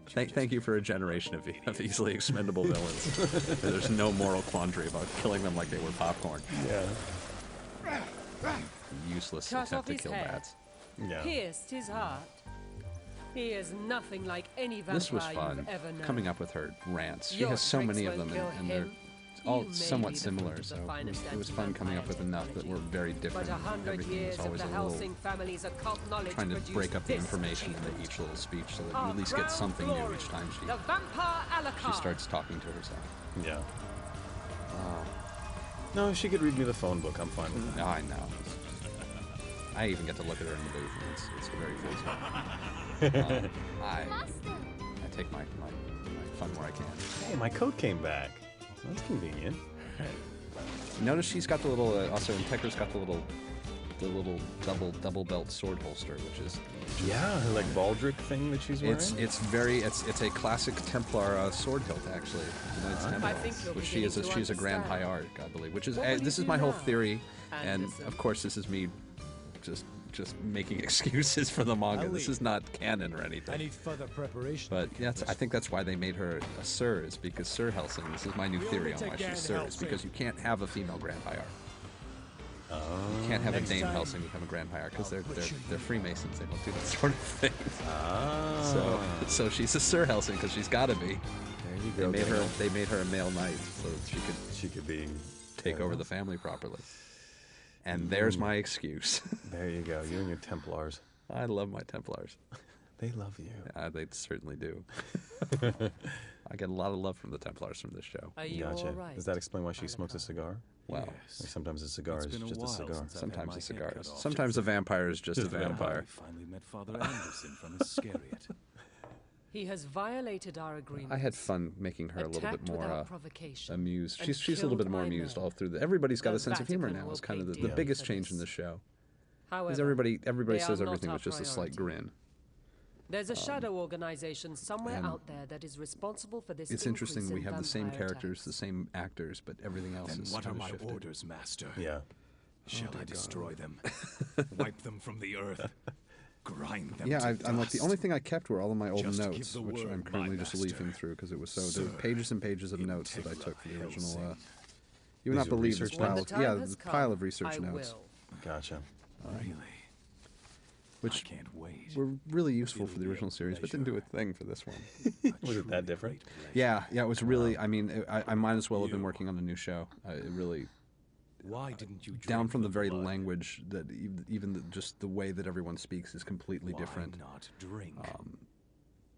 Thank you for a generation of easily expendable villains. There's no moral quandary about killing them like they were popcorn. Yeah. Useless Cut attempt off to his kill head. bats. Yeah. Pierced his heart. He is nothing like any vampire This was fun. you've ever known. Coming up with her rants. She Your has so tricks many of won't them, kill and they're him. all You may somewhat be the similar. fruit of So the it finest was fun coming up with enough that were very different. But 100 Everything years was of always the a little Hellsing family's occult knowledge trying to produced break up the this information achievement. into each little speech so that you Our at least get crown something new glory, each time the vampire she Alucard. starts talking to herself. Yeah. No, she could read me the phone book. I'm fine with that. No, I know. I even get to look at her in the booth, and it's very pleasing. I take my fun where I can. Hey, my coat came back. That's convenient. Notice she's got the little. Also, Integra's got the little double belt sword holster, which is Yeah, her like baldric thing that she's wearing. it's a classic Templar sword hilt, actually. You know, it's Templar, I think you're which she is beginning to she's a Grand understand. Hierarch, I believe. Which is What will this you is do my whole now, theory, and Anderson? of course this is me just making excuses for the manga. This is not canon or I anything. need further preparation. But I think that's why they made her a Sir, is because Sir Hellsing. This is my new theory on why she's Sir, is because you can't have a female Grand Hierarch. You can't have a Dame Hellsing become a Grand Hierarch because they're Freemasons. They don't do that sort of thing. So she's a Sir Hellsing because she's got to be. There you go. They made her a male knight so that She could be. take over the family properly. And there's my excuse. There you go. You and your Templars. I love my Templars. They love you. They certainly do. I get a lot of love from the Templars from this show. Are you Gotcha. all right? Does that explain why she smokes a cigar? Wow. Like sometimes a cigar is been a just a while cigar. since I've Sometimes had a my cigar. head cut off. Sometimes a vampire is just a I vampire. finally met Father Anderson from Iscariot. He has violated our agreement. I had fun making her a little bit Attacked more without provocation, amused. and She's a little bit killed more my amused men. all through everybody's got The a sense of humor Vatican now. will It's kind of pay the dearly biggest for change in this. this show. However, Because everybody they says are not everything our with just a slight priority. grin. There's a shadow organization somewhere and out there that is responsible for this. It's interesting increase we in have the same vampire characters, attacks. the same actors, but everything else Then is what sort are of my shifted. orders, Master? Yeah. Shall I destroy them? Wipe them from the earth? Grind them Yeah, to I'm like the dust? only thing I kept were all of my old Just give notes, the which word, I'm my currently just master. leafing through because it was so there were Sir, pages and pages of notes that I Integla took for the original. Hellsing. You would These not are believe this research When pile. the Of, time yeah, has the pile come, of research I notes, will. Gotcha. Really? which I can't wait. were really useful for the It'll be a original series, but didn't do a pleasure. thing for this one. Was it that different? Yeah, it was really. I mean, I might as well have been working on a new show. It really. Why didn't you Down drink from the very blood? language that even just the way that everyone speaks is completely Why different. not drink?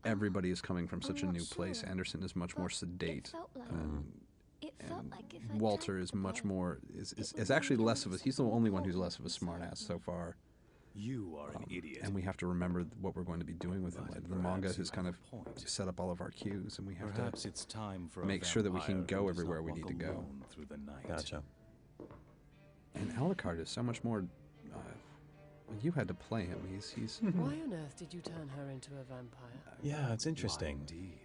Everybody is coming from such a I'm new not place. sure, Anderson is much more sedate. It felt like, And if I Walter drank is the much blood, more it is would actually make less of a. He's the only one who's less of a important smartass so far. you are an idiot. And we have to remember what we're going to be doing with him. But Like, the manga perhaps has you kind have of a point. set up all of our cues, and we have Perhaps to. it's time for a make sure that we can vampire go who does everywhere not we walk need to go. alone through the night. Gotcha. And Alucard is so much more. You had to play him. He's. Why on earth did you turn her into a vampire? Yeah, it's Why, interesting. indeed.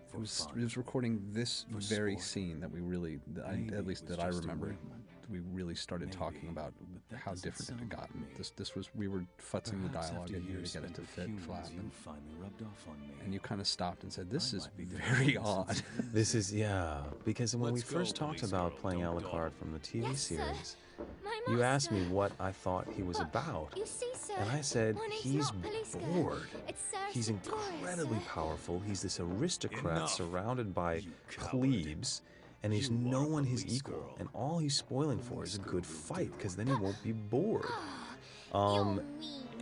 For It was recording this For very sport. scene that we really, Maybe at it least was that I just a remember, whim. we really started talking Maybe, about but that how doesn't different it had sound like gotten. me. This was we were futzing the Perhaps dialogue after in here years to get it to spent with fit humans, flat, you finally rubbed off on me. and you kind of stopped and said, "This I is might be the very innocent odd." citizen. This is, yeah, because when we Let's go, first talked police about girl, playing don't Alucard dawdle. from the TV Yes, sir. series, My you asked me master. what I thought he was But about. You see, sir, And I said, one is he's not police girl. bored. It's Sir He's Sartorius, incredibly sir. powerful. He's this aristocrat Enough, surrounded by you coward. plebes, and he's You no are one his police equal. girl. And all he's spoiling for is a good fight, because then he won't be bored. You're Um, mean.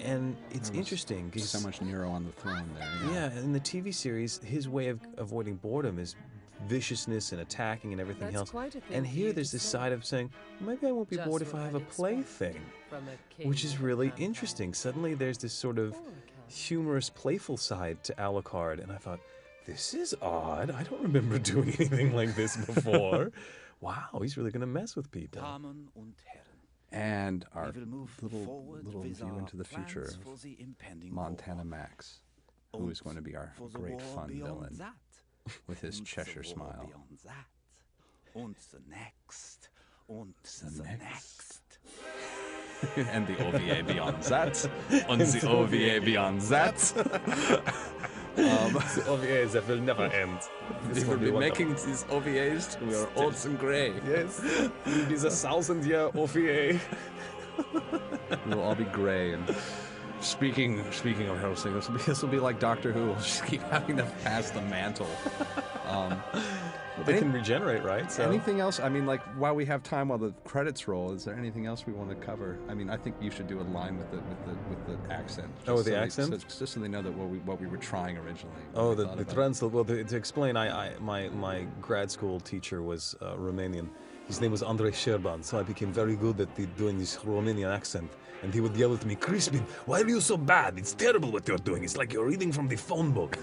and it's There was interesting because So much Nero on the throne there. yeah, in the TV series, his way of avoiding boredom is viciousness and attacking and everything That's else. quite a thing And for here you there's to this say. side of saying, maybe I won't be Just bored if what I have I'd a plaything. expect from a king Which is of really vampires. interesting. Suddenly there's this sort of Or a cat. humorous, playful side to Alucard, and I thought, this is odd. I don't remember doing anything like this before. Wow, he's really going to mess with people. Damen und Herren, And our we will move little forward little with view our into the future plans of for the impending Montana war. Max, who is going to be our For the great war fun beyond villain that, with his und Cheshire the war smile. beyond that, und the next, und the next. And the OVA beyond that. And the OVA beyond that. The OVAs that will never end. We will be making these OVAs till we are old and grey. Yes, we'll be the 1,000-year OVA. We'll all be grey. And speaking of Hellsing, this will be like Doctor Who. We'll just keep having to pass the mantle. They can regenerate, right? So Anything else? I mean, like, while we have time, while the credits roll, is there anything else we want to cover? I mean, I think you should do a line with the accent. Oh, just the so accent? just so they know that what we were trying originally. Oh, when we the thought about it. translate. Well, to explain, my grad school teacher was Romanian. His name was Andrei Sherban, so I became very good at doing this Romanian accent. And he would yell at me, Crispin, why are you so bad? It's terrible what you're doing. It's like you're reading from the phone book.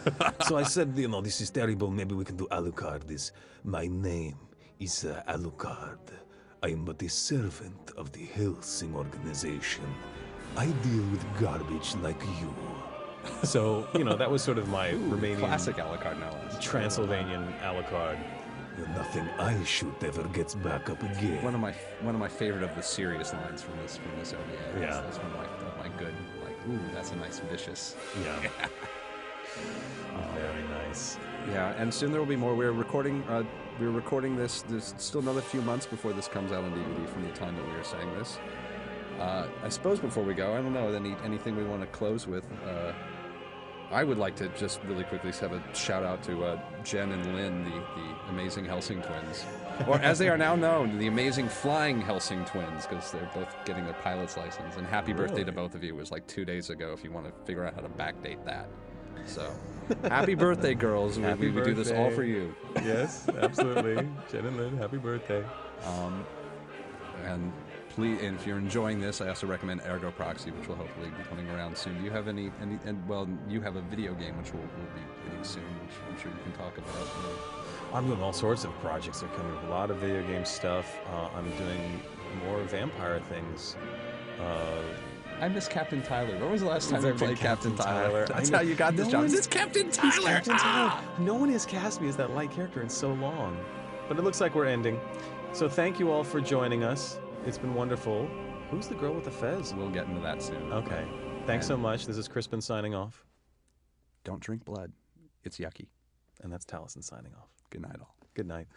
So I said, this is terrible. Maybe we can do Alucard. My name is Alucard. I am but a servant of the Hellsing organization. I deal with garbage like you. So, that was sort of my Romanian, Classic Alucard, no less. Transylvanian Alucard. Nothing I shoot ever gets back up again. One of my favorite of the serious lines from this OVA. Yeah. That's one of my good, like, ooh, that's a nice vicious. Yeah. Very nice. Yeah, and soon there will be more. We're recording this. There's still another few months before this comes out on DVD from the time that we are saying this. I suppose before we go, I don't know, anything we want to close with. I would like to just really quickly have a shout out to Jen and Lynn, the amazing Hellsing twins. Or as they are now known, the amazing flying Hellsing twins, because they're both getting their pilot's license. And happy birthday to both of you. It was like 2 days ago if you want to figure out how to backdate that. So, happy birthday, girls. We do this all for you. Yes, absolutely. Jen and Lynn, happy birthday. And please, and if you're enjoying this, I also recommend Ergo Proxy, which will hopefully be coming around soon. Do you have any well, you have a video game which will be getting soon, which I'm sure you can talk about. I'm doing all sorts of projects. They're coming up. A lot of video game stuff. I'm doing more vampire things. I miss Captain Tyler. When was the last time I played Captain Tyler? That's how you got this job. It's Captain Tyler! Captain Tyler. No one has cast me as that light character in so long. But it looks like we're ending. So thank you all for joining us. It's been wonderful. Who's the girl with the fez? We'll get into that soon. Okay. Thanks so much. This is Crispin signing off. Don't drink blood. It's yucky. And that's Taliesin signing off. Good night, all. Good night.